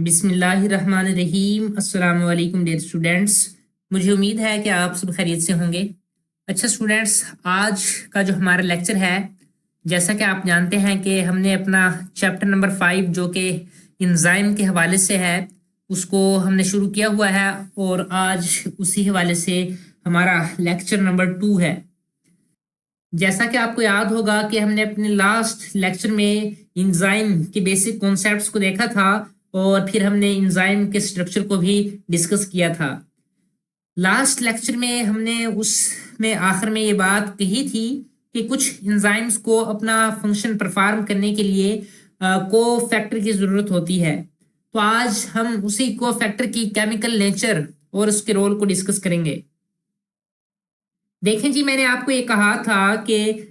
बिस्मिल्लाहिर्रहमानिर्रहीम। अस्सलाम वालेकुम डियर स्टूडेंट्स, मुझे उम्मीद है कि आप सब खैरियत से होंगे। अच्छा स्टूडेंट्स, आज का जो हमारा लेक्चर है, जैसा कि आप जानते हैं कि हमने अपना चैप्टर नंबर 5 जो कि इंजाइम के हवाले से है उसको हमने शुरू किया हुआ है और आज उसी हवाले से हमारा लेक्चर नंबर 2 है। जैसा कि आपको याद होगा कि हमने अपने लास्ट लेक्चर में इंजाइम के बेसिक कॉन्सेप्ट्स को देखा था और फिर हमने इंजाइम के स्ट्रक्चर को भी डिस्कस किया था। लास्ट लेक्चर में हमने उसमें आखिर में ये बात कही थी कि कुछ इंजाइम्स को अपना फंक्शन परफॉर्म करने के लिए को फैक्टर की ज़रूरत होती है। तो आज हम उसी को फैक्टर की केमिकल नेचर और उसके रोल को डिस्कस करेंगे। देखें जी, मैंने आपको ये कहा था कि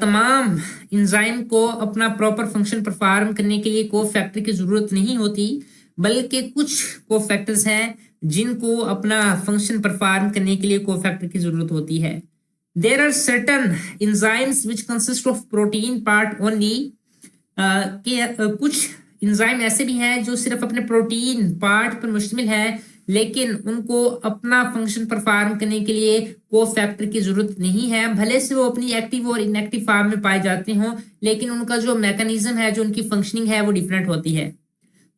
तमाम इंजाइम को अपना प्रॉपर फंक्शन परफॉर्म करने के लिए कोफैक्टर की जरूरत नहीं होती, बल्कि कुछ कोफैक्टर्स हैं जिनको अपना फंक्शन परफॉर्म करने के लिए कोफैक्टर की जरूरत होती है। There are certain enzymes which consist of protein part only. कुछ इंजाइम ऐसे भी हैं जो सिर्फ अपने प्रोटीन पार्ट पर मुश्तमिल है, लेकिन उनको अपना फंक्शन परफॉर्म करने के लिए कोफैक्टर की जरूरत नहीं है, भले से वो अपनी एक्टिव और इनएक्टिव फॉर्म में पाए जाते हों, लेकिन उनका जो मैकेनिज्म है, जो उनकी फंक्शनिंग है, वो डिफरेंट होती है।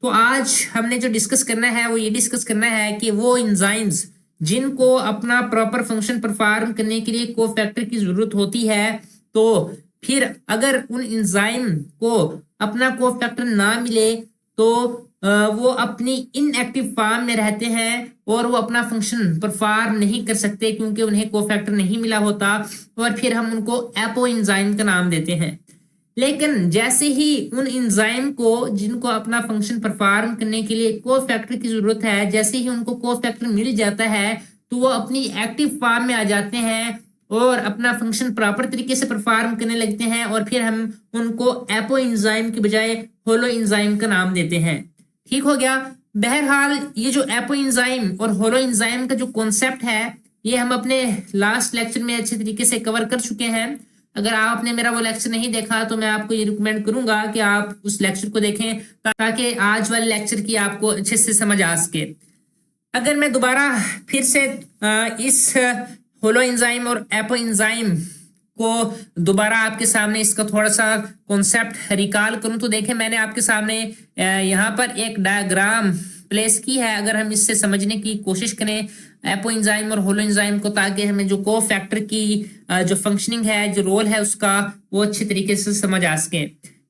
तो आज हमने जो डिस्कस करना है वो ये डिस्कस करना है कि वो इंजाइम्स जिनको अपना प्रॉपर फंक्शन परफॉर्म करने के लिए कोफैक्टर की जरूरत होती है, तो फिर अगर उन इंजाइम को अपना कोफैक्टर ना मिले तो वो अपनी इनएक्टिव फॉर्म में रहते हैं और वो अपना फंक्शन परफॉर्म नहीं कर सकते क्योंकि उन्हें कोफैक्टर नहीं मिला होता, और फिर हम उनको एपो इंजाइम का नाम देते हैं। लेकिन जैसे ही उन इंजाइम को जिनको अपना फंक्शन परफॉर्म करने के लिए कोफैक्टर की जरूरत है, जैसे ही उनको कोफैक्टर मिल जाता है तो वो अपनी एक्टिव फॉर्म में आ जाते हैं और अपना फंक्शन प्रॉपर तरीके से परफॉर्म करने लगते हैं, और फिर हम उनको एपो इंजाइम के बजाय होलो इंजाइम का नाम देते हैं। ठीक हो गया। बहरहाल ये जो एपो इंजाइम और होलो इंजाइम का जो कॉन्सेप्ट है, ये हम अपने लास्ट लेक्चर में अच्छे तरीके से कवर कर चुके हैं। अगर आपने मेरा वो लेक्चर नहीं देखा तो मैं आपको ये रिकमेंड करूंगा कि आप उस लेक्चर को देखें ताकि आज वाले लेक्चर की आपको अच्छे से समझ आ सके। अगर मैं दोबारा फिर से इस होलो इंजाइम और एपो इंजाइम को दोबारा आपके सामने इसका थोड़ा सा कॉन्सेप्ट रिकॉल करूं तो देखें, मैंने आपके सामने यहाँ पर एक डायग्राम प्लेस की है। अगर हम इससे समझने की कोशिश करें एपो इंजाइम और होलो इंजाइम को, ताकि हमें जो कोफैक्टर की जो फंक्शनिंग है, जो रोल है उसका, वो अच्छे तरीके से समझ आ सके।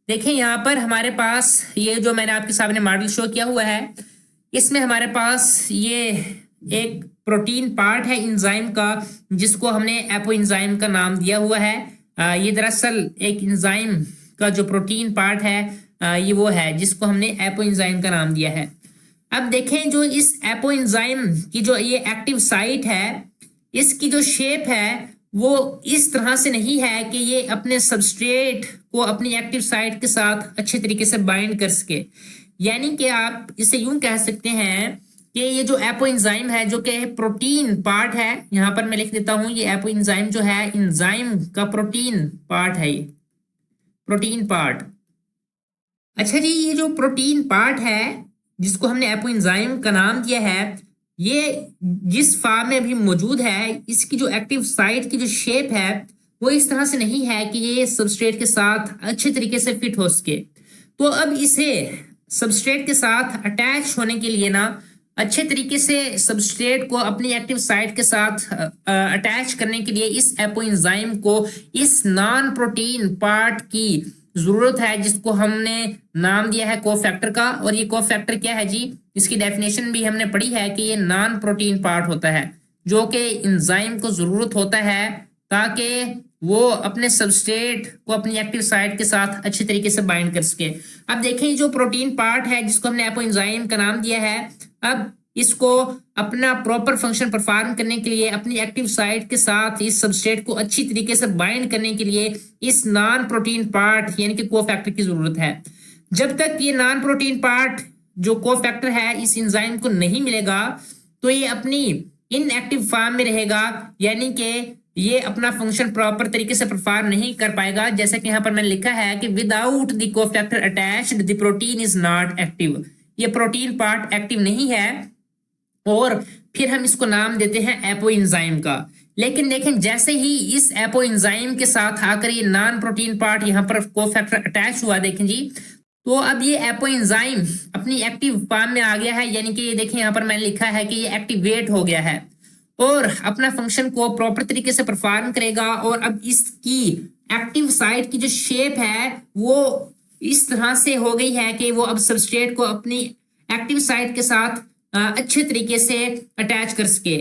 देखें यहाँ पर हमारे पास ये जो मैंने आपके सामने मॉडल शो किया हुआ है, इसमें हमारे पास ये एक प्रोटीन पार्ट है इंजाइम का जिसको हमने एपो इंजाइम का नाम दिया हुआ है। ये दरअसल एक इंजाइम का जो प्रोटीन पार्ट है ये वो है जिसको हमने एपो इंजाइम का नाम दिया है। अब देखें, जो इस एपो इंजाइम की जो ये एक्टिव साइट है, इसकी जो शेप है वो इस तरह से नहीं है कि ये अपने सबस्ट्रेट को अपनी एक्टिव साइट के साथ अच्छे तरीके से बाइंड कर सके। यानी कि आप इसे यूं कह सकते हैं कि ये जो एपो इंजाइम है जो कि प्रोटीन पार्ट है, यहां पर मैं लिख देता हूं, ये एपो इंजाइम जो है इंजाइम का प्रोटीन पार्ट है, ये प्रोटीन पार्ट। अच्छा जी, ये जो प्रोटीन पार्ट है जिसको हमने एपो इंजाइम का नाम दिया है, ये जिस फॉर्म में अभी मौजूद है, इसकी जो एक्टिव साइट की जो शेप है वो इस तरह से नहीं है कि ये सबस्ट्रेट के साथ अच्छे तरीके से फिट हो सके। तो अब इसे सबस्ट्रेट के साथ अटैच होने के लिए ना, अच्छे तरीके से सबस्ट्रेट को अपनी एक्टिव साइट के साथ अटैच करने के लिए इस एपो इंजाइम को इस नॉन प्रोटीन पार्ट की जरूरत है जिसको हमने नाम दिया है कोफैक्टर का। और ये कोफैक्टर क्या है जी, इसकी डेफिनेशन भी हमने पढ़ी है कि ये नॉन प्रोटीन पार्ट होता है जो कि इंजाइम को जरूरत होता है ताकि वो अपने सबस्ट्रेट को अपनी एक्टिव साइट के साथ अच्छे तरीके से बाइंड कर सके। अब देखें, जो प्रोटीन पार्ट है जिसको हमने एपो इंजाइम का नाम दिया है, अब इसको अपना प्रॉपर फंक्शन परफॉर्म करने के लिए अपनी एक्टिव साइट के साथ इस सबस्ट्रेट को अच्छी तरीके से बाइंड करने के लिए इस नॉन प्रोटीन पार्ट यानी कि कोफैक्टर की जरूरत है। जब तक ये नॉन प्रोटीन पार्ट जो कोफैक्टर है इस एंजाइम को नहीं मिलेगा तो ये अपनी इनएक्टिव फॉर्म में रहेगा, यानी कि ये अपना फंक्शन प्रॉपर तरीके से परफॉर्म नहीं कर पाएगा। जैसे कि यहाँ पर मैंने लिखा है कि without the cofactor attached the protein is not active, ये प्रोटीन पार्ट एक्टिव नहीं है, और फिर हम इसको नाम देते हैं एपो एंजाइम का। लेकिन देखें, जैसे ही इस एपो एंजाइम के साथ आकर ये नॉन प्रोटीन पार्ट यहाँ पर कोफैक्टर अटैच हुआ, देखें जी, तो अब ये एपो एंजाइम अपनी एक्टिव फॉर्म में आ गया है, यानी कि ये देखें यहाँ पर मैंने लिखा है कि ये एक्टिवेट हो गया है और अपना फंक्शन को प्रॉपर तरीके से परफॉर्म करेगा। और अब इसकी एक्टिव साइट की जो शेप है वो इस तरह से हो गई है कि वो अब सबस्ट्रेट को अपनी एक्टिव साइट के साथ अच्छे तरीके से अटैच कर सके।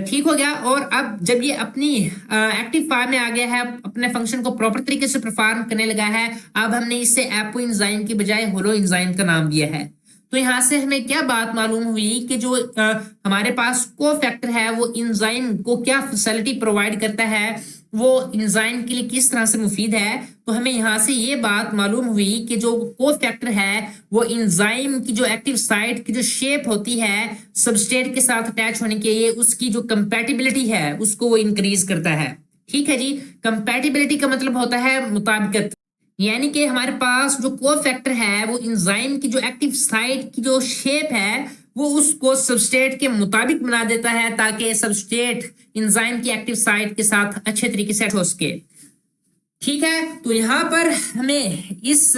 ठीक हो गया। और अब जब ये अपनी एक्टिव फॉर्म में आ गया है, अपने फंक्शन को प्रॉपर तरीके से परफॉर्म करने लगा है, अब हमने इसे एपो एंजाइम की बजाय होलो एंजाइम का नाम दिया है। तो यहाँ से हमें क्या बात मालूम हुई कि जो हमारे पास कोफैक्टर है वो एंजाइम को क्या फैसिलिटी प्रोवाइड करता है, वो एंजाइम के लिए किस तरह से मुफीद है। तो हमें यहाँ से ये बात मालूम हुई कि जो कोफैक्टर है वो एंजाइम की जो एक्टिव साइट की जो शेप होती है सबस्ट्रेट के साथ अटैच होने के लिए, उसकी जो कंपैटिबिलिटी है उसको वो इंक्रीज करता है। ठीक है जी। कंपैटिबिलिटी का मतलब होता है मुताबिकत, यानी कि हमारे पास जो कोफैक्टर है वो एंजाइम की जो एक्टिव साइट की जो शेप है वो उसको सबस्ट्रेट के मुताबिक बना देता है, ताकि सबस्ट्रेट एंजाइम की एक्टिव साइट के साथ अच्छे तरीके से हो सके। ठीक है। तो यहाँ पर हमें इस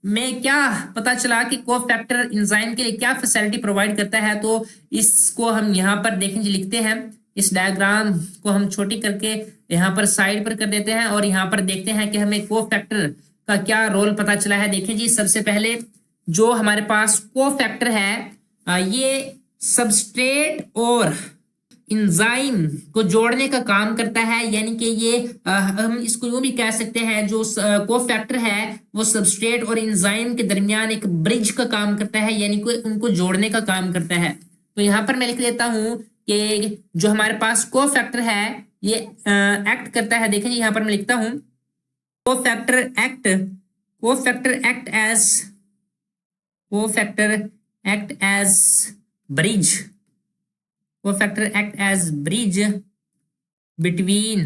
में क्या पता चला कि कोफैक्टर एंजाइम के लिए क्या फैसिलिटी प्रोवाइड करता है। तो इसको हम यहाँ पर देखें जी, लिखते हैं। इस डायग्राम को हम छोटी करके यहाँ पर साइड पर कर देते हैं और यहाँ पर देखते हैं कि हमें कोफैक्टर का क्या रोल पता चला है। देखें जी, सबसे पहले जो हमारे पास कोफैक्टर है ये सबस्ट्रेट और एंजाइम को जोड़ने का काम करता है, यानी कि ये हम इसको यूं भी कह सकते हैं, जो कोफैक्टर है वो सबस्ट्रेट और एंजाइम के दरमियान एक ब्रिज का काम करता है, यानी कि उनको जोड़ने का काम करता है। तो यहाँ पर मैं लिख देता हूं कि जो हमारे पास कोफैक्टर है ये एक्ट करता है। देखें यहाँ पर मैं लिखता हूं cofactor act as bridge between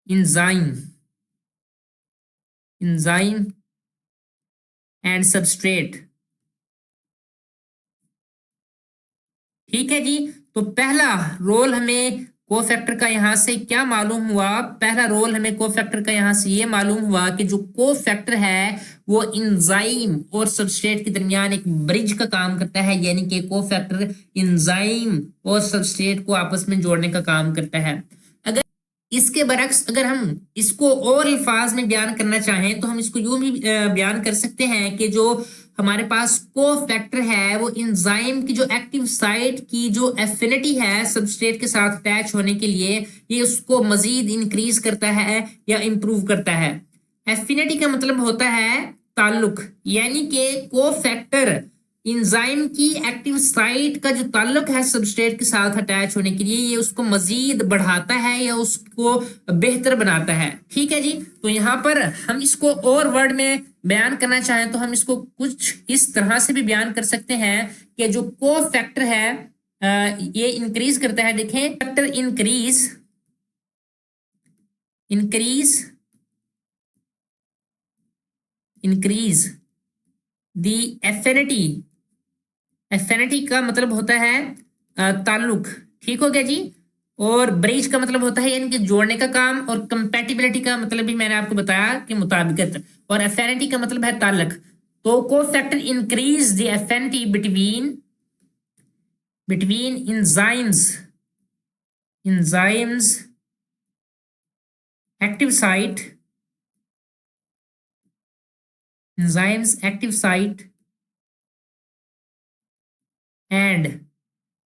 enzyme and substrate। ठीक है जी। तो पहला रोल हमें कोफैक्टर का यहां से क्या मालूम हुआ, पहला रोल हमें कोफैक्टर का यहां से ये मालूम हुआ कि जो कोफैक्टर है वो एंजाइम और सबस्ट्रेट के दरमियान एक ब्रिज का काम करता है, यानी कि कोफैक्टर एंजाइम और सबस्ट्रेट को आपस में जोड़ने का काम करता है। अगर इसके बरक्स अगर हम इसको और अल्फाज में बयान करना चाहें तो हम इसको यूं भी बयान कर सकते हैं कि जो हमारे पास कोफैक्टर है वो एंजाइम की जो एक्टिव साइट की जो एफिनिटी है सबस्ट्रेट के साथ अटैच होने के लिए, ये उसको मजीद इंक्रीज करता है या इंप्रूव करता है। एफिनिटी का मतलब होता है ताल्लुक, यानी कि कोफैक्टर एंजाइम की एक्टिव साइट का जो ताल्लुक है सबस्ट्रेट के साथ अटैच होने के लिए, ये उसको मजीद बढ़ाता है या उसको बेहतर बनाता है। ठीक है जी। तो यहाँ पर हम इसको और वर्ड में बयान करना चाहें तो हम इसको कुछ इस तरह से भी बयान कर सकते हैं कि जो कोफैक्टर है ये इंक्रीज करता है। देखें, फैक्टर इंक्रीज दी एफिनिटी का मतलब होता है ताल्लुक। ठीक हो गया जी। और ब्रिज का मतलब होता है यानी कि जोड़ने का काम, और कंपैटिबिलिटी का मतलब भी मैंने आपको बताया कि मुताबिकत, और एफिनिटी का मतलब है ताल्लुक। तो cofactor increase the affinity between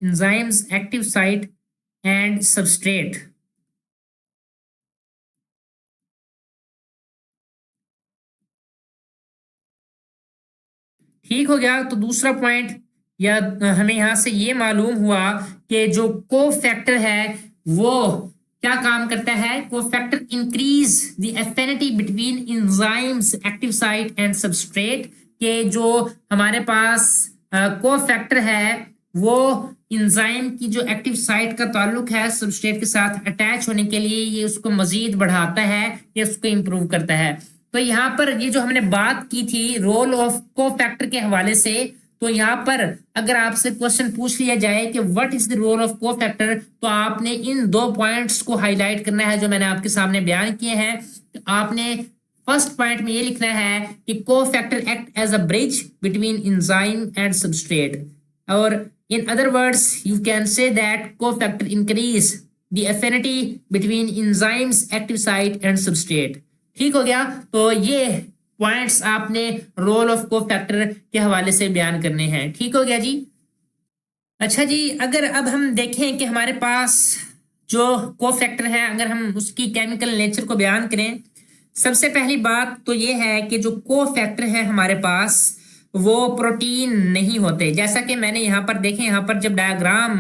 enzymes active site and substrate। ठीक हो गया। तो दूसरा पॉइंट या हमें यहां से ये मालूम हुआ कि जो कोफैक्टर है वो क्या काम करता है। Cofactor increase the affinity between enzymes active site and substrate, के जो हमारे पास कोफैक्टर है वो एंजाइम की जो एक्टिव साइट का ताल्लुक है सबस्ट्रेट के साथ अटैच होने के लिए ये उसको मजीद बढ़ाता है या उसको इंप्रूव करता है। तो यहाँ पर ये जो हमने बात की थी रोल ऑफ कोफैक्टर के हवाले से, तो यहाँ पर अगर आपसे क्वेश्चन पूछ लिया जाए कि what is the role of cofactor, तो आपने इन 2 पॉइंट्स को हाईलाइट करना है जो मैंने आपके सामने बयान किए हैं। तो आपने फर्स्ट पॉइंट में ये लिखना है कि cofactor act as a bridge between enzyme and substrate, और in other words you can say that cofactor increase the affinity between enzymes active site and substrate. ठीक हो गया। तो ये पॉइंट्स आपने रोल ऑफ कोफैक्टर के हवाले से बयान करने हैं। ठीक हो गया जी। अच्छा जी, अगर अब हम देखें कि हमारे पास जो कोफैक्टर है, अगर हम उसकी केमिकल नेचर को बयान करें, सबसे पहली बात तो ये है कि जो कोफैक्टर है हमारे पास वो प्रोटीन नहीं होते। जैसा कि मैंने यहाँ पर देखें, यहाँ पर जब डायग्राम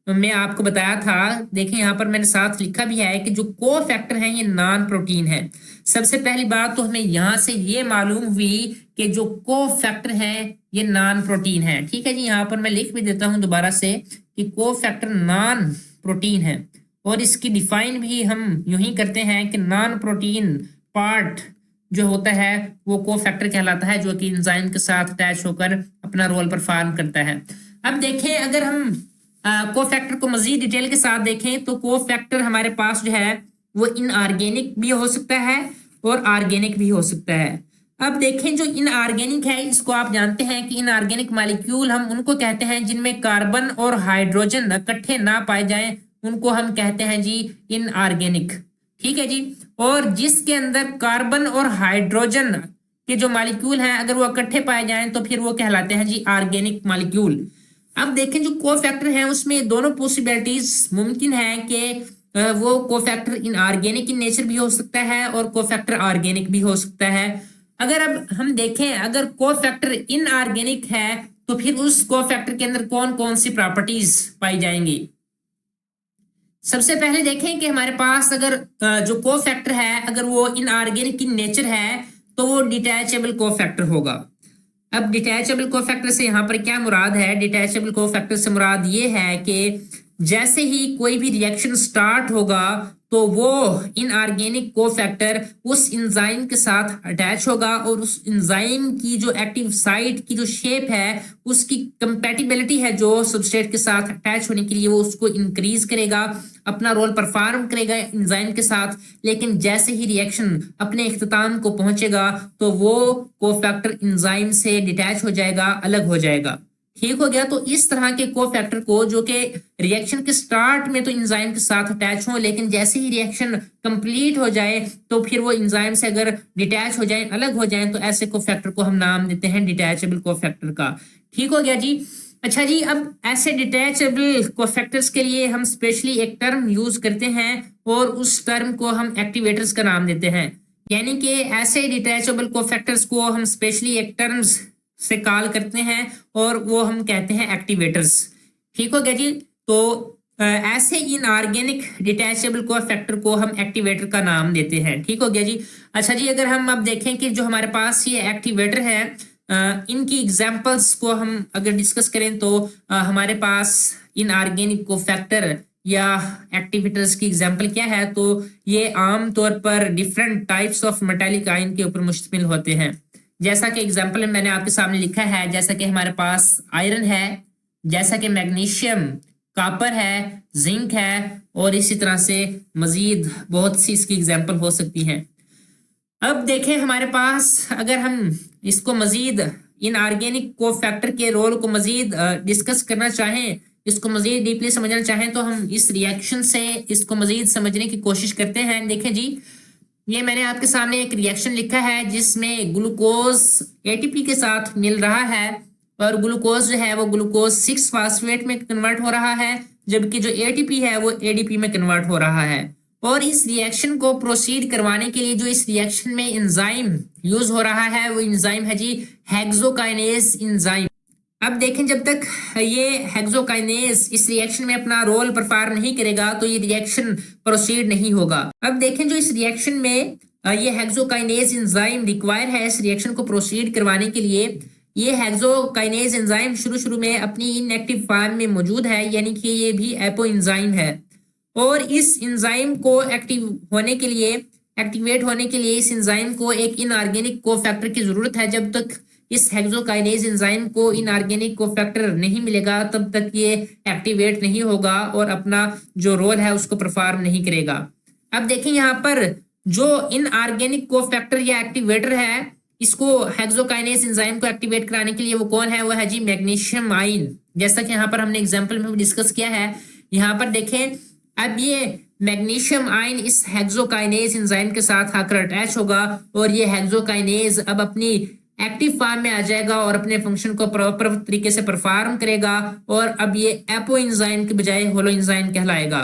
में आपको बताया था, देखें यहाँ पर मैंने साथ लिखा भी है कि जो कोफैक्टर है ये नॉन प्रोटीन है। सबसे पहली बात तो हमें यहाँ से ये मालूम हुई कि जो कोफैक्टर है ये नॉन प्रोटीन है। ठीक है जी, यहाँ पर मैं लिख भी देता हूँ दोबारा से कि कोफैक्टर नॉन प्रोटीन है, और इसकी डिफाइन भी हम यूं ही करते हैं कि नॉन प्रोटीन पार्ट जो होता है वो कोफैक्टर कहलाता है, जो कि एंजाइम के साथ अटैच होकर अपना रोल परफॉर्म करता है। अब देखें, अगर हम कोफैक्टर को मजीद डिटेल के साथ देखें तो कोफैक्टर हमारे पास जो है वो इनऑर्गेनिक भी हो सकता है और ऑर्गेनिक भी हो सकता है। अब देखें, जो इनऑर्गेनिक है इसको आप जानते हैं कि इनऑर्गेनिक मॉलिक्यूल हम उनको कहते हैं जिनमें कार्बन और हाइड्रोजन इकट्ठे ना पाए जाएं, उनको हम कहते हैं जी इनऑर्गेनिक। ठीक है जी। और जिसके अंदर कार्बन और हाइड्रोजन के जो मॉलिक्यूल हैं अगर वो इकट्ठे पाए जाएं तो फिर वो कहलाते हैं जी ऑर्गेनिक मॉलिक्यूल। अब देखें, जो कोफैक्टर है उसमें दोनों पॉसिबिलिटीज मुमकिन है कि वो कोफैक्टर इनऑर्गेनिक इन नेचर भी हो सकता है और कोफैक्टर ऑर्गेनिक भी हो सकता है। अगर अब हम देखें, अगर कोफैक्टर इनऑर्गेनिक है तो फिर उस कोफैक्टर के अंदर कौन कौन सी प्रॉपर्टीज पाई जाएंगी। सबसे पहले देखें कि हमारे पास अगर जो कोफैक्टर है अगर वो इनऑर्गेनिक इन नेचर है तो वो डिटैचेबल कोफैक्टर होगा। अब डिटैचेबल कोफैक्टर से यहाँ पर क्या मुराद है? डिटैचेबल कोफैक्टर से मुराद ये है कि जैसे ही कोई भी रिएक्शन स्टार्ट होगा तो वो इनऑर्गेनिक कोफैक्टर उस एंजाइम के साथ अटैच होगा और उस एंजाइम की जो एक्टिव साइट की जो शेप है उसकी कंपैटिबिलिटी है जो सबस्ट्रेट के साथ अटैच होने के लिए वो उसको इंक्रीज करेगा, अपना रोल परफॉर्म करेगा एंजाइम के साथ। लेकिन जैसे ही रिएक्शन अपने इख्तिताम को पहुंचेगा तो वो कोफैक्टर एंजाइम से डिटैच हो जाएगा, अलग हो जाएगा। ठीक हो गया। तो इस तरह के कोफैक्टर को जो कि रिएक्शन के स्टार्ट में तो एंजाइम के साथ अटैच हो, लेकिन जैसे ही रिएक्शन कंप्लीट हो जाए तो फिर वो एंजाइम से अगर डिटैच हो जाए, अलग हो जाए, तो ऐसे कोफैक्टर को हम नाम देते हैं डिटैचेबल कोफैक्टर का। ठीक हो गया जी। अच्छा जी, अब ऐसे डिटैचेबल कोफैक्टर्स के लिए हम स्पेशली एक टर्म यूज करते हैं और उस टर्म को हम एक्टिवेटर्स का नाम देते हैं। यानी कि ऐसे डिटैचेबल कोफैक्टर्स को हम स्पेशली एक टर्म्स से कॉल करते हैं और वो हम कहते हैं एक्टिवेटर्स। ठीक हो गया जी। तो ऐसे इनऑर्गेनिक डिटैचेबल कोफैक्टर को हम एक्टिवेटर का नाम देते हैं। ठीक हो गया जी। अच्छा जी, अगर हम अब देखें कि जो हमारे पास ये एक्टिवेटर है इनकी एग्जांपल्स को हम अगर डिस्कस करें तो हमारे पास इनऑर्गेनिक कोफैक्टर या एक्टिवेटर्स की एग्जांपल क्या है, तो ये आम तौर पर different types of metallic ion के ऊपर मुश्तमिल होते हैं। जैसा कि एग्जाम्पल मैंने आपके सामने लिखा है, जैसा कि हमारे पास आयरन है, जैसा कि मैग्नीशियम, कॉपर है, जिंक है, और इसी तरह से मजीद बहुत सी इसकी एग्जाम्पल हो सकती हैं। अब देखें, हमारे पास अगर हम इसको मजीद इनऑर्गेनिक कोफैक्टर के रोल को मजीद डिस्कस करना चाहें, इसको मजीद डीपली समझना चाहें, तो हम इस रिएक्शन से इसको मजीद समझने की कोशिश करते हैं। देखें जी, ये मैंने आपके सामने एक रिएक्शन लिखा है जिसमें ग्लूकोज एटीपी के साथ मिल रहा है और ग्लूकोज जो है वो ग्लूकोज 6 फास्फेट में कन्वर्ट हो रहा है, जबकि जो एटीपी है वो एडीपी में कन्वर्ट हो रहा है। और इस रिएक्शन को प्रोसीड करवाने के लिए जो इस रिएक्शन में एंजाइम यूज हो रहा है वो एंजाइम है जी हेक्सोकाइनेज एंजाइम। अब देखें, जब तक ये हेक्सोकाइनेज इस रिएक्शन में अपना रोल परफॉर्म नहीं करेगा तो ये रिएक्शन प्रोसीड नहीं होगा। अब देखें, जो इस रिएक्शन में ये हेक्सोकाइनेज एंजाइम रिक्वायर है इस रिएक्शन को प्रोसीड करवाने के लिए, ये हेक्सोकाइनेज एंजाइम शुरू में अपनी इनएक्टिव फॉर्म में मौजूद है, यानी कि ये भी एपो एंजाइम है। और इस एंजाइम को एक्टिव होने के लिए एक्टिवेट होने के लिए इस एंजाइम को एक इनऑर्गेनिक कोफैक्टर की जरूरत है। जब तक इस हेक्सोकाइनेज एंजाइम को इनऑर्गेनिक कोफैक्टर नहीं मिलेगा तब तक ये एक्टिवेट नहीं होगा और अपना जो रोल है उसको परफॉर्म नहीं करेगा। अब देखें यहाँ पर जो इनऑर्गेनिक कोफैक्टर या एक्टिवेटर है, इसको हेक्सोकाइनेज एंजाइम को एक्टिवेट कराने के लिए वो कौन है? वो है जी मैग्नीशियम आयन। जैसा कि यहाँ पर हमने एग्जांपल में डिस्कस किया है। यहाँ पर देखें, अब ये मैग्नीशियम आयन इस हेक्सोकाइनेज एंजाइम के साथ आकर अटैच होगा और ये हेक्सोकाइनेज अब अपनी एक्टिव फॉर्म में आ जाएगा और अपने फंक्शन को प्रॉपर तरीके से परफॉर्म करेगा और अब ये एपो एंजाइम के बजाय होलो एंजाइम कहलाएगा।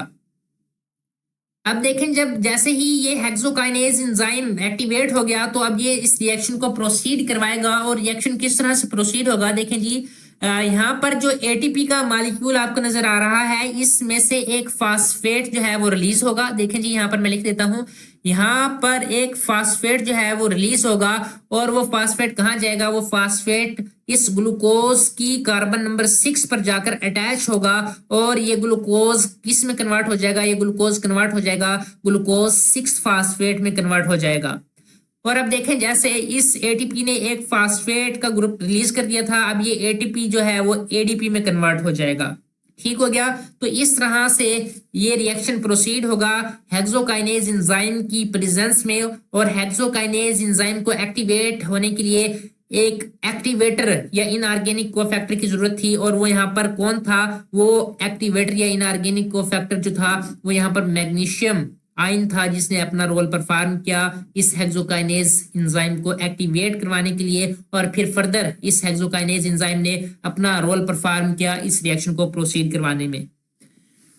अब देखें, जब जैसे ही ये हेक्सोकाइनेज एंजाइम एक्टिवेट हो गया तो अब ये इस रिएक्शन को प्रोसीड करवाएगा। और रिएक्शन किस तरह से प्रोसीड होगा? देखें जी, यहाँ पर जो एटीपी का मॉलिक्यूल आपको नजर आ रहा है, इसमें से एक फास्फेट जो है वो रिलीज होगा। देखें जी, यहाँ पर मैं लिख देता हूँ, यहाँ पर एक फास्फेट जो है वो रिलीज होगा और वो फास्फेट कहाँ जाएगा? वो फास्फेट इस ग्लूकोज की कार्बन नंबर 6 पर जाकर अटैच होगा और ये ग्लूकोज किस में कन्वर्ट हो जाएगा? ये ग्लूकोज कन्वर्ट हो जाएगा ग्लूकोज 6 फास्फेट में कन्वर्ट हो जाएगा। और अब देखें, जैसे इस एटीपी ने एक फास्फेट का ग्रुप रिलीज कर दिया था, अब ये एटीपी जो है वो एडीपी में कन्वर्ट हो जाएगा। ठीक हो गया। तो इस तरह से ये रिएक्शन प्रोसीड होगा हेक्सोकाइनेज एंजाइम की प्रेजेंस में। और हेक्सोकाइनेज एंजाइम को एक्टिवेट होने के लिए एक एक्टिवेटर या इनऑर्गेनिक कोफैक्टर की जरूरत थी और वो यहाँ पर कौन था? वो एक्टिवेटर या इनऑर्गेनिक कोफैक्टर जो था वो यहाँ पर मैग्नीशियम आयन था, जिसने अपना रोल परफॉर्म किया इस हेक्सोकाइनेज एंजाइम को एक्टिवेट करवाने के लिए। और फिर फर्दर इस हेक्सोकाइनेज एंजाइम ने अपना रोल परफॉर्म किया इस रिएक्शन को प्रोसीड करवाने में।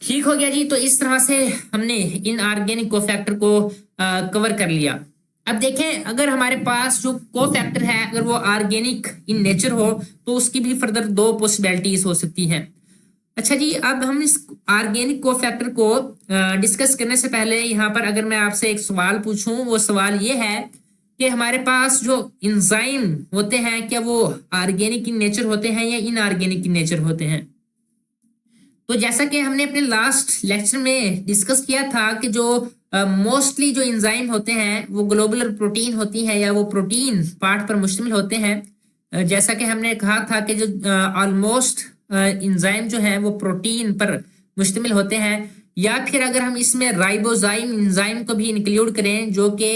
ठीक हो गया जी। तो इस तरह से हमने इनऑर्गेनिक कोफैक्टर को कवर कर लिया। अब देखें, अगर हमारे पास जो कोफैक्टर है अगर वो ऑर्गेनिक इन नेचर हो तो उसकी भी फर्दर दो पॉसिबिलिटीज हो सकती हैं। अच्छा जी, अब हम इस ऑर्गेनिक कोफैक्टर को डिस्कस करने से पहले यहाँ पर अगर मैं आपसे एक सवाल पूछूं, वो सवाल ये है कि हमारे पास जो एंजाइम होते हैं क्या वो ऑर्गेनिक इन नेचर होते हैं या इनऑर्गेनिक इन नेचर होते हैं? तो जैसा कि हमने अपने लास्ट लेक्चर में डिस्कस किया था कि जो मोस्टली जो एंजाइम होते हैं वो ग्लोबुलर प्रोटीन होती है या वो प्रोटीन पार्ट पर मुश्तमिल होते हैं। जैसा कि हमने कहा था कि जो ऑलमोस्ट एंजाइम जो है वो प्रोटीन पर मुश्तमिल होते हैं। या फिर अगर हम इसमें राइबोजाइम एंजाइम को भी इंक्लूड करें जो कि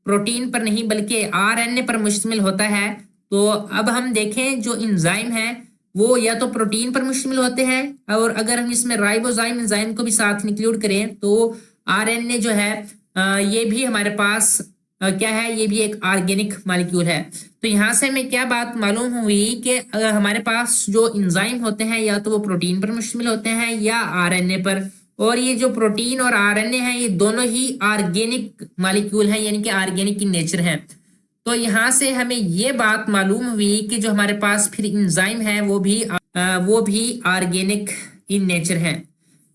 प्रोटीन पर नहीं बल्कि आरएनए पर मुश्तमिल होता है, तो अब हम देखें जो एंजाइम है वो या तो प्रोटीन पर मुश्तमिल होते हैं और अगर हम इसमें राइबोजाइम एंजाइम को भी साथ इंक्लूड करें तो आरएनए जो है ये भी हमारे पास क्या है? ये भी एक ऑर्गेनिक मॉलिक्यूल है। तो यहाँ से हमें क्या बात मालूम हुई कि अगर हमारे पास जो एंजाइम होते हैं या तो वो प्रोटीन पर मुश्तमिल होते हैं या आरएनए पर। और ये जो प्रोटीन और आरएनए हैं ये दोनों ही ऑर्गेनिक मॉलिक्यूल हैं, यानी कि ऑर्गेनिक इन नेचर हैं। तो यहाँ से हमें ये बात मालूम हुई कि जो हमारे पास फिर एंजाइम है वो भी ऑर्गेनिक इन नेचर है।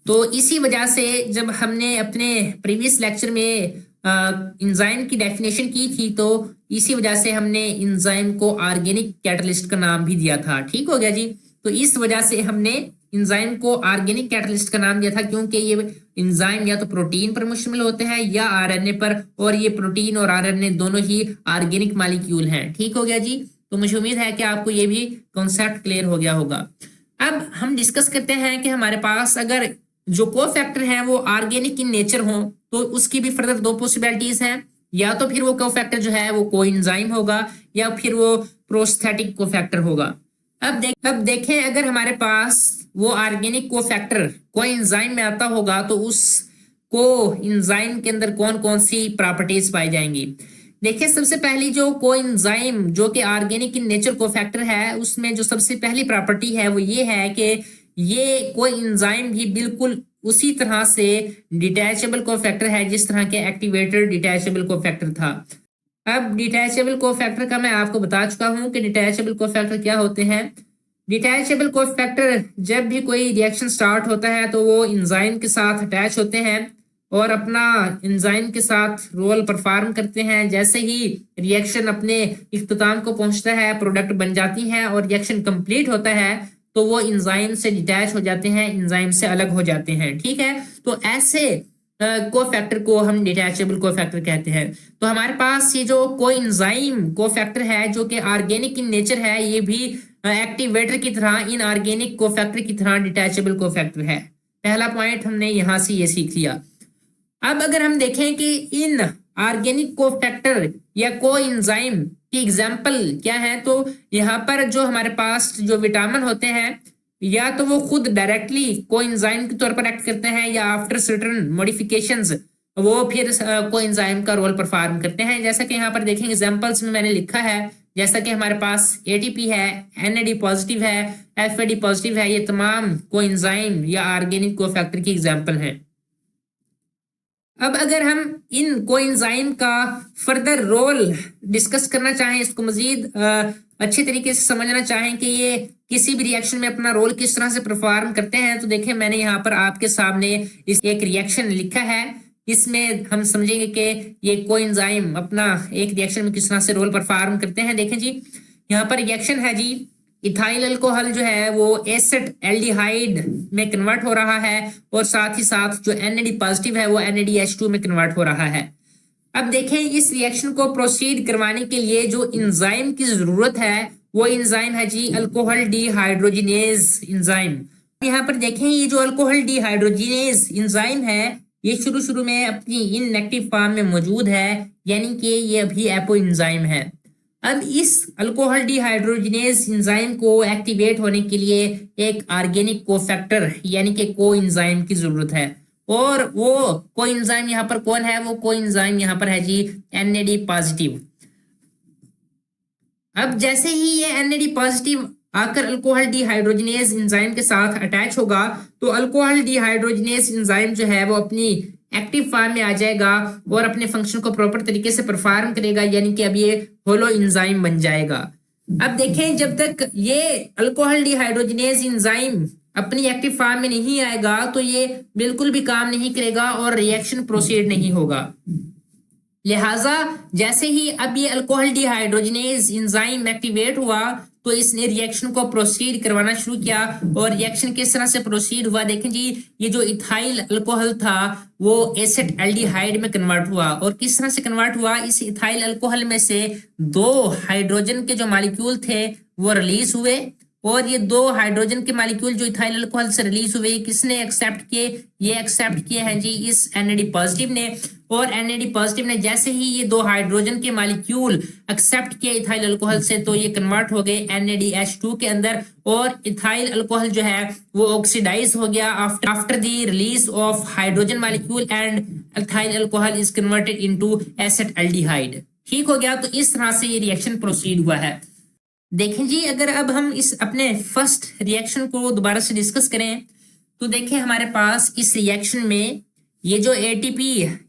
तो इसी वजह से जब हमने अपने प्रीवियस लेक्चर में एंजाइम की डेफिनेशन की थी तो इसी वजह से हमने एंजाइम को ऑर्गेनिक कैटलिस्ट का नाम भी दिया था। ठीक हो गया जी। तो इस वजह से हमने एंजाइम को ऑर्गेनिक कैटलिस्ट का नाम दिया था क्योंकि ये एंजाइम या तो प्रोटीन पर मुश्तमिल होते हैं या आरएनए पर, और ये प्रोटीन और आरएनए दोनों ही ऑर्गेनिक मॉलिक्यूल हैं। ठीक हो गया जी। तो मुझे उम्मीद है कि आपको ये भी कॉन्सेप्ट क्लियर हो गया होगा। अब हम डिस्कस करते हैं कि हमारे पास अगर जो कोफैक्टर है वो ऑर्गेनिक इन नेचर हो तो उसकी भी फर्दर दो पॉसिबिलिटीज हैं। या तो फिर वो कोफैक्टर जो है वो कोएंजाइम होगा या फिर वो प्रोस्थेटिक कोफैक्टर होगा। अब देखें, अगर हमारे पास वो ऑर्गेनिक कोफैक्टर कोएंजाइम में आता होगा तो उस कोएंजाइम के अंदर कौन कौन सी प्रॉपर्टीज पाई जाएंगी? देखिए, सबसे पहली जो कोएंजाइम जो कि ऑर्गेनिक इन नेचर कोफैक्टर है उसमें जो सबसे पहली प्रॉपर्टी है वो ये है कि ये कोएंजाइम भी बिल्कुल उसी तरह से डिटैचेबल कोफैक्टर है जिस तरह के एक्टिवेटर डिटैचेबल कोफैक्टर था। अब डिटैचेबल कोफैक्टर का मैं आपको बता चुका हूं कि डिटैचेबल कोफैक्टर क्या होते हैं। डिटैचेबल कोफैक्टर जब भी कोई रिएक्शन स्टार्ट होता है तो वो एंजाइम के साथ अटैच होते हैं और अपना एंजाइम के साथ रोल परफॉर्म करते हैं। जैसे ही रिएक्शन अपने इख्तिताम को पहुंचता है, प्रोडक्ट बन जाती है और रिएक्शन कंप्लीट होता है तो वो एंजाइम से डिटैच हो जाते हैं, एंजाइम से अलग हो जाते हैं। ठीक है। तो ऐसे कोफैक्टर को हम डिटैचेबल कोफैक्टर कहते हैं। तो हमारे पास ये जो कोएंजाइम कोफैक्टर है जो कि ऑर्गेनिक इन नेचर है, ये भी एक्टिवेटर की तरह इनऑर्गेनिक कोफैक्टर की तरह डिटैचेबल कोफैक्टर है। पहला पॉइंट हमने यहां से ये सीख लिया। अब अगर हम देखें कि इन ऑर्गेनिक कोफैक्टर या कोएंजाइम की एग्जांपल क्या है, तो यहाँ पर जो हमारे पास जो विटामिन होते हैं या तो वो खुद डायरेक्टली कोएंजाइम के तौर पर एक्ट करते हैं या आफ्टर सर्टेन मॉडिफिकेशंस वो फिर कोएंजाइम का रोल परफॉर्म करते हैं। जैसा कि यहाँ पर देखेंगे एग्जांपल्स में मैंने लिखा है, जैसा कि हमारे पास एटीपी है, एनएडी पॉजिटिव है, एफएडी पॉजिटिव है, ये तमाम कोएंजाइम या ऑर्गेनिक कोफैक्टर की एग्जांपल हैं। अब अगर हम इन कोएंजाइम का फर्दर रोल डिस्कस करना चाहें, इसको मजीद अच्छे तरीके से समझना चाहें कि ये किसी भी रिएक्शन में अपना रोल किस तरह से परफॉर्म करते हैं, तो देखिए मैंने यहाँ पर आपके सामने इस एक रिएक्शन लिखा है। इसमें हम समझेंगे कि ये कोएंजाइम अपना एक रिएक्शन में किस तरह से रोल परफॉर्म करते हैं। देखें जी, यहाँ पर रिएक्शन है जी, इथाइल अल्कोहल जो है वो एसिड एल्डिहाइड में कन्वर्ट हो रहा है और साथ ही साथ जो एनएडी पॉजिटिव है वो NADH2 में कन्वर्ट हो रहा है। अब देखें इस रिएक्शन को प्रोसीड करवाने के लिए जो एंजाइम की जरूरत है वो एंजाइम है जी अल्कोहल डिहाइड्रोजिनेज एंजाइम। यहाँ पर देखें ये जो अल्कोहल डिहाइड्रोजिनेज एंजाइम है ये शुरू में अपनी इनएक्टिव फॉर्म में मौजूद है, यानी कि ये अभी एपो एंजाइम है। अब इस अल्कोहल डिहाइड्रोजिनेज एंजाइम को एक्टिवेट होने के लिए एक ऑर्गेनिक कोफैक्टर यानी कि कोएंजाइम की जरूरत है, और वो कोएंजाइम यहाँ पर कौन है? वो कोएंजाइम यहाँ पर है जी NAD पॉजिटिव। अब जैसे ही ये NAD पॉजिटिव आकर अल्कोहल डिहाइड्रोजिनेज एंजाइम के साथ अटैच होगा तो अल्कोहल डिहाइड्रोजिनेज एंजाइम जो है वो अपनी एक्टिव फॉर्म में आ जाएगा और अपने फंक्शन को प्रॉपर तरीके से परफॉर्म करेगा, यानी कि अब ये होलो एंजाइम बन जाएगा। अब देखें जब तक ये अल्कोहल डिहाइड्रोजिनेज एंजाइम अपनी एक्टिव फॉर्म में नहीं आएगा तो ये बिल्कुल भी काम नहीं करेगा और रिएक्शन प्रोसीड नहीं होगा। लिहाजा जैसे ही अब ये अल्कोहल डिहाइड्रोजिनेज एंजाइम एक्टिवेट हुआ तो इसने रिएक्शन को प्रोसीड करवाना शुरू किया। और रिएक्शन किस तरह से प्रोसीड हुआ? देखें जी, ये जो इथाइल अल्कोहल था वो एसिड एल्डिहाइड में कन्वर्ट हुआ। और किस तरह से कन्वर्ट हुआ? इस इथाइल अल्कोहल में से 2 हाइड्रोजन के जो मॉलिक्यूल थे वो रिलीज हुए, और ये 2 हाइड्रोजन के मॉलिक्यूल जो इथाइल अल्कोहल से रिलीज हुए किसने एक्सेप्ट किए? ये एक्सेप्ट किए हैं जी इस NAD पॉजिटिव ने। और NAD पॉजिटिव ने जैसे ही ये 2 हाइड्रोजन के मॉलिक्यूल एक्सेप्ट किए इथाइल अल्कोहल से तो ये कन्वर्ट हो गए NADH2 के अंदर, और इथाइल अल्कोहल जो है वो ऑक्सीडाइज हो गया after the release of hydrogen molecule and ethyl alcohol is converted into acid aldehyde. ठीक हो गया। तो इस तरह से ये रिएक्शन प्रोसीड हुआ है। देखें जी, अगर अब हम इस अपने फर्स्ट रिएक्शन को दोबारा से डिस्कस करें तो देखें हमारे पास इस रिएक्शन में ये जो ATP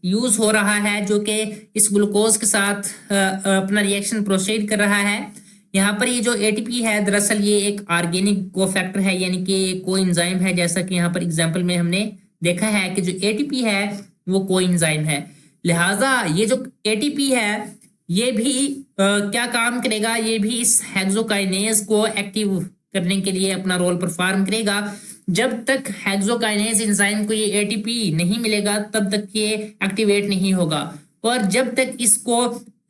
यूज हो रहा है जो कि इस ग्लूकोज के साथ अपना रिएक्शन प्रोसीड कर रहा है। यहाँ पर ये जो ATP है दरअसल ये एक ऑर्गेनिक कोफैक्टर है, यानी कि कोएंजाइम है। जैसा कि यहाँ पर एग्जाम्पल में हमने देखा है कि जो ATP है वो कोएंजाइम है। लिहाजा ये जो ATP है ये भी क्या काम करेगा? ये भी इस हेक्सोकाइनेज को एक्टिव करने के लिए अपना रोल परफॉर्म करेगा। जब तक हेक्सोकाइनेज एंजाइम को ये ATP नहीं मिलेगा तब तक ये एक्टिवेट नहीं होगा, और जब तक इसको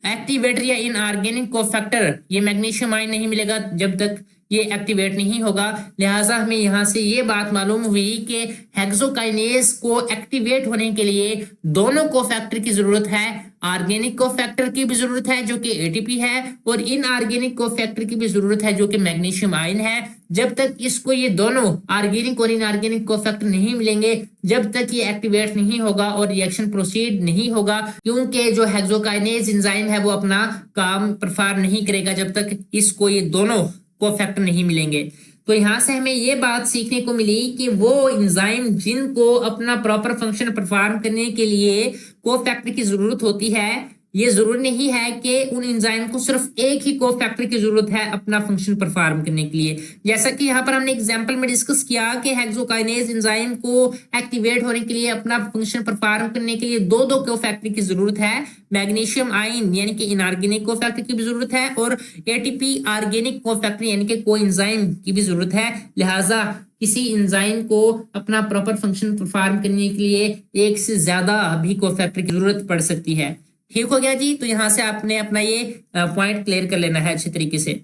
एक्टिवेटर या इनऑर्गेनिक कोफैक्टर ये मैग्नीशियम आयन नहीं मिलेगा जब तक ये एक्टिवेट नहीं होगा। लिहाजा हमें यहाँ से ये बात मालूम हुई कि हेक्सोकाइनेज को एक्टिवेट होने के लिए दोनों कोफैक्टर की जरूरत है। ऑर्गेनिक कोफैक्टर की भी जरूरत है जो कि ATP है, और इनऑर्गेनिक कोफैक्टर की भी जरूरत है जो कि मैग्नीशियम आयन है। जब तक इसको ये दोनों ऑर्गेनिक और इनऑर्गेनिक कोफैक्टर नहीं मिलेंगे जब तक ये एक्टिवेट नहीं होगा और रिएक्शन प्रोसीड नहीं होगा, क्योंकि जो हेक्सोकाइनेज एंजाइम है वो अपना काम परफॉर्म नहीं करेगा जब तक इसको ये दोनों कोफैक्टर नहीं मिलेंगे। तो यहाँ से हमें ये बात सीखने को मिली कि वो एंजाइम जिनको अपना प्रॉपर फंक्शन परफॉर्म करने के लिए कोफैक्टर की जरूरत होती है, ये जरूरी नहीं है कि उन एंजाइम को सिर्फ एक ही कोफैक्टर की जरूरत है अपना फंक्शन परफॉर्म करने के लिए। जैसा कि यहाँ पर हमने एग्जांपल में डिस्कस किया कि हेक्सोकाइनेज एंजाइम को एक्टिवेट होने के लिए अपना फंक्शन परफॉर्म करने के लिए 2 कोफैक्टर की जरूरत है। मैग्नीशियम आयन यानी कि इनऑर्गेनिक कोफैक्टर की भी जरूरत है, और ATP ऑर्गेनिक कोफैक्टर यानी कि कोएंजाइम की भी जरूरत है। लिहाजा किसी एंजाइम को अपना प्रॉपर फंक्शन परफॉर्म करने के लिए एक से ज्यादा भी कोफैक्टर की जरूरत पड़ सकती है। ठीक हो गया जी। तो यहाँ से आपने अपना ये पॉइंट क्लियर कर लेना है अच्छे तरीके से।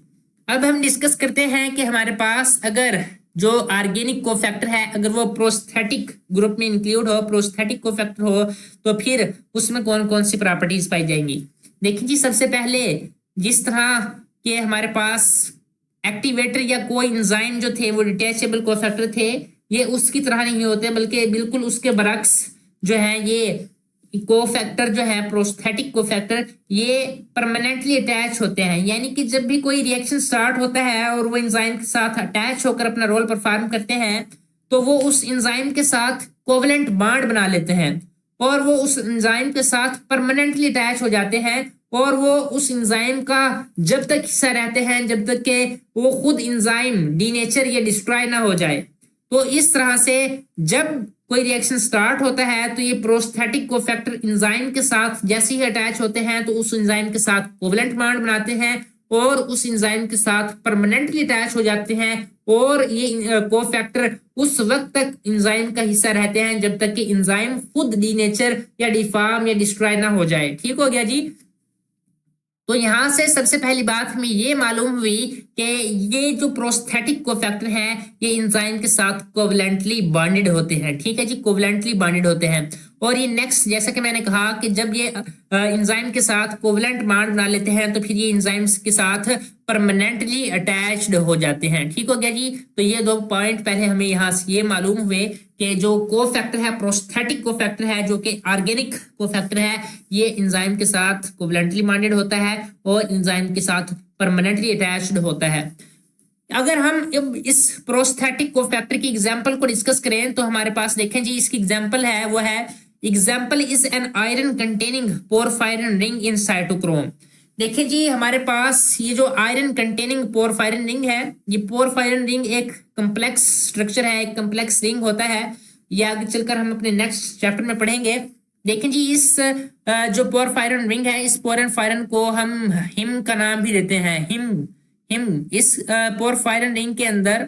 अब हम डिस्कस करते हैं कि हमारे पास अगर जो ऑर्गेनिक कोफैक्टर है अगर वो प्रोस्थेटिक ग्रुप में इंक्लूड हो, प्रोस्थेटिक कोफैक्टर हो, तो फिर उसमें कौन कौन सी प्रॉपर्टीज पाई जाएंगी। देखिए जी, सबसे पहले जिस तरह के हमारे पास एक्टिवेटर या कोई एंजाइम जो थे वो डिटैचेबल कोफैक्टर थे, ये उसकी तरह नहीं होते बल्कि बिल्कुल उसके बरक्स जो है ये कोफैक्टर जो है प्रोस्थेटिक कोफैक्टर ये परमानेंटली अटैच होते हैं। यानी कि जब भी कोई रिएक्शन स्टार्ट होता है और वो एंजाइम के साथ अटैच होकर अपना रोल परफॉर्म करते हैं तो वो उस एंजाइम के साथ कोवलेंट बॉन्ड बना लेते हैं और वो उस एंजाइम के साथ परमानेंटली अटैच हो जाते हैं और वो उस एंजाइम का जब तक हिस्सा रहते हैं जब तक के वो खुद एंजाइम डीनेचर या डिस्ट्रॉय ना हो जाए। तो इस तरह से जब कोई रिएक्शन स्टार्ट होता है तो ये प्रोस्थेटिक कोफैक्टर एंजाइम के साथ जैसे ही अटैच होते हैं तो उस एंजाइम के साथ कोवलेंट बॉन्ड बनाते हैं और उस एंजाइम के साथ परमानेंटली अटैच हो जाते हैं और ये कोफैक्टर उस वक्त तक एंजाइम का हिस्सा रहते हैं जब तक कि एंजाइम खुद डीनेचर या डिफॉर्म या डिस्ट्रॉय ना हो जाए। ठीक हो गया जी। तो यहां से सबसे पहली बात हमें ये मालूम हुई कि ये जो प्रोस्थेटिक कोफैक्टर है ये एंजाइम के साथ कोवलेंटली बॉन्डेड होते हैं। ठीक है जी, कोवलेंटली बॉन्डेड होते हैं। और ये नेक्स्ट जैसा कि मैंने कहा कि जब ये एंजाइम के साथ कोवलेंट बॉन्ड बना लेते हैं तो फिर ये एंजाइम्स के साथ परमानेंटली अटैच्ड हो जाते हैं। ठीक हो गया जी। तो ये दो पॉइंट पहले हमें यहाँ से ये मालूम हुए कि जो कोफैक्टर है प्रोस्थेटिक कोफैक्टर है जो कि ऑर्गेनिक कोफैक्टर है ये एंजाइम के साथ कोवलेंटली बॉन्डेड होता है और एंजाइम के साथ परमानेंटली अटैच्ड होता है। अगर हम इस प्रोस्थेटिक कोफैक्टर की एग्जांपल को डिस्कस करें तो हमारे पास देखें जी इसकी एग्जांपल है वो है example is an iron containing porphyrin ring in cytochrome. देखिए जी हमारे पास ये जो आयरन कंटेनिंग पोरफायरिन रिंग है ये पोरफायरिन रिंग एक कम्प्लेक्स स्ट्रक्चर है, एक कम्प्लेक्स रिंग होता है। ये आगे चलकर हम अपने नेक्स्ट चैप्टर में पढ़ेंगे। देखें जी इस जो पोरफायरिन रिंग है इस पोरफायरिन को हम हिम का नाम भी देते हैं। हिम इस पोरफायरिन रिंग के अंदर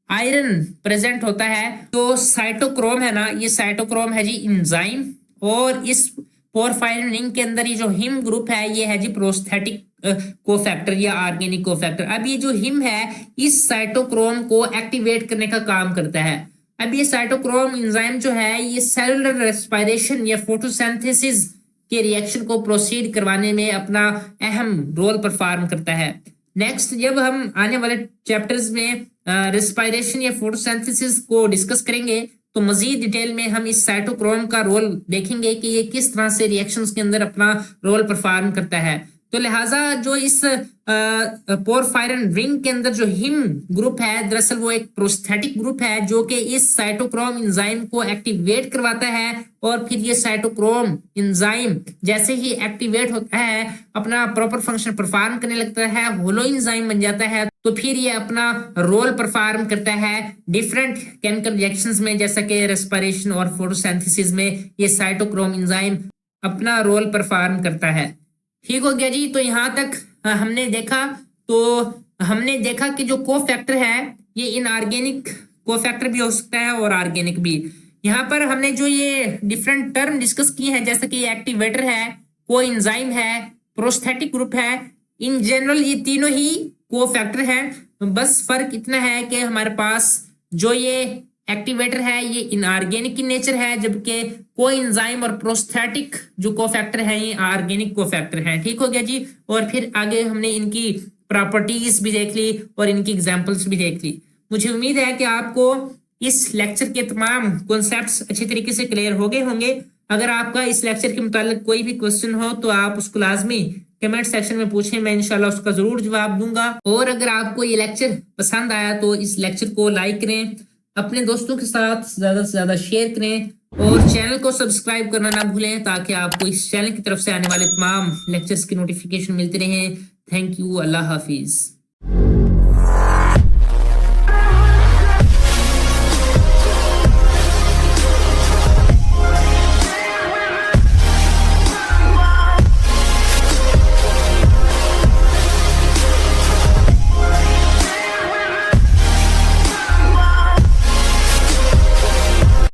आयरन प्रेजेंट होता है। तो साइटोक्रोम है ना, ये साइटोक्रोम है जी एंजाइम और इस पोरफायरिन रिंग के अंदर ये जो हिम ग्रुप है ये है जी प्रोस्थेटिक कोफैक्टर या ऑर्गेनिक कोफैक्टर। अब ये जो हिम है इस साइटोक्रोम को एक्टिवेट करने का काम करता है। अब ये साइटोक्रोम एंजाइम जो है ये सेलुलर रेस्पिरेशन या फोटोसिंथेसिस के रिएक्शन को प्रोसीड करवाने में अपना अहम रोल परफॉर्म करता है। नेक्स्ट जब हम आने वाले चैप्टर्स में रेस्पिरेशन या फोटोसिंथेसिस को डिस्कस करेंगे तो मजीद डिटेल में हम इस साइटोक्रोम का रोल देखेंगे कि ये किस तरह से रिएक्शंस के अंदर अपना रोल परफॉर्म करता है। तो लिहाजा जो इस पोरफायरिन रिंग के अंदर जो हिम ग्रुप है दरअसल वो एक प्रोस्थेटिक ग्रुप है जो कि इस साइटोक्रोम एंजाइम को एक्टिवेट करवाता है और फिर ये साइटोक्रोम एंजाइम जैसे ही एक्टिवेट होता है अपना प्रॉपर फंक्शन परफॉर्म करने लगता है, होलो एंजाइम बन जाता है। तो फिर ये अपना रोल परफॉर्म करता है डिफरेंट केमिकल रिएक्शंस में जैसा कि रेस्पिरेशन और फोटोसिंथेसिस में ये साइटोक्रोम एंजाइम अपना रोल परफॉर्म करता है। ठीक हो गया जी। तो यहाँ तक हमने देखा कि जो कोफैक्टर है ये इनऑर्गेनिक कोफैक्टर भी हो सकता है और ऑर्गेनिक भी। यहाँ पर हमने जो ये डिफरेंट टर्म डिस्कस किए हैं जैसे कि एक्टिवेटर है, कोएंजाइम है, प्रोस्थेटिक ग्रुप है, इन जनरल ये तीनों ही कोफैक्टर हैं। बस फर्क इतना है कि हमारे पास जो ये एक्टिवेटर है ये इनऑर्गेनिक इन नेचर है जबकि कोएंजाइम और प्रोस्थेटिक जो कोफैक्टर है ये ऑर्गेनिक कोफैक्टर हैं। ठीक हो गया जी। और फिर आगे हमने इनकी प्रॉपर्टीज भी देख ली और इनकी एग्जांपल्स भी देख ली। मुझे उम्मीद है कि आपको इस लेक्चर के तमाम कॉन्सेप्ट्स अच्छे तरीके से क्लियर हो गए होंगे। अगर आपका इस लेक्चर के मुतालिक कोई भी क्वेश्चन हो तो आप उसको लाजमी कमेंट सेक्शन में पूछें, मैं इंशाल्लाह उसका जरूर जवाब दूंगा। और अगर आपको ये लेक्चर पसंद आया तो इस लेक्चर को लाइक करें, अपने दोस्तों के साथ ज्यादा से ज्यादा शेयर करें और चैनल को सब्सक्राइब करना ना भूलें ताकि आपको इस चैनल की तरफ से आने वाले तमाम लेक्चर्स की नोटिफिकेशन मिलते रहें। Thank you. Allah Hafiz.